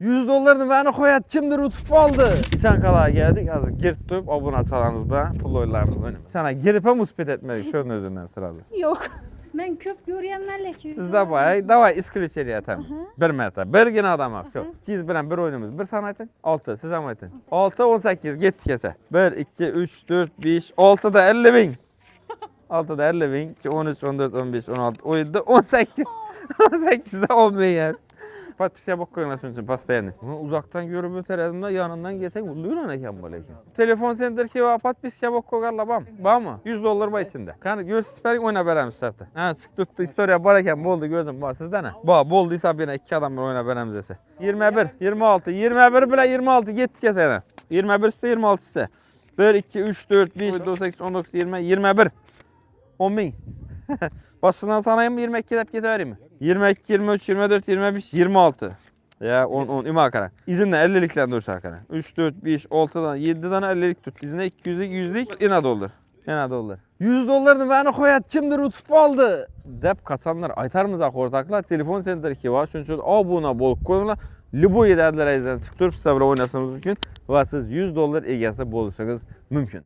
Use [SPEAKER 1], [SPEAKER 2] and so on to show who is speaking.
[SPEAKER 1] 100 dolarını bana koyat kimdir utup aldı. Çankalağa geldik, hazır girt tuyup abone açalarınız bilen pul oylarınız oynamak. Sana girip hem muspet etmedik şunun özünden sıralı.
[SPEAKER 2] Yok. Ben köp görüyenlerle ki.
[SPEAKER 1] Siz de bayağı davay iskiliçeri atamiz. Bir merta, bir gene adam ak. Siz bilen bir oyunumuz. Bir sana aytın, 6, siz ama aytın. 6, 18, gitti kese. 1, 2, 3, 4, 5, 6 da 50 bin. 6 da 50 bin, 13, 14, 15, 16, 17, 18. 18 de 10 bin yer. Patpisiye bak koyun şunun için pastayını. Bunu uzaktan görüp öteredim de yanından geçsek buluyor ne eken böyle eken. Telefon sender ki va patpisiye bak koyarla bam. Bam mı? 100 dolar bay içinde. Kan gör siperin oyna beremiz zaten. Ha çık tuttu istoriya bareken boldu gördüm. Ba sizde ne? Ba bolduysa birine iki adam oyna beremiz ese. 21, 26, 21 bile 26 gitti kesene. 21 ise 26 ise. 1, 2, 3, 4, 5, 18, 19, 20, 21. 10 bin. Basından sanayım 22 dep gider mi? 22, 23, 24, 25, 26. Ya 10 ima kana. İzinle 50'likten dursa kana. 3, 4, 5, 6'dan 7'den 50'lik tut. İzinle 200'lik 100'lik ina doldur. Ina doldur. 100 dolarını bana koyat kimdir utup aldı. Dep kaçanlar aytarmızak ortaklar telefon sender ki var. Çünkü abuna bol koyunlar. Libo yederler izden çıktırıp size böyle oynasanız mümkün. Ve siz 100 dolar egesi bulursanız mümkün.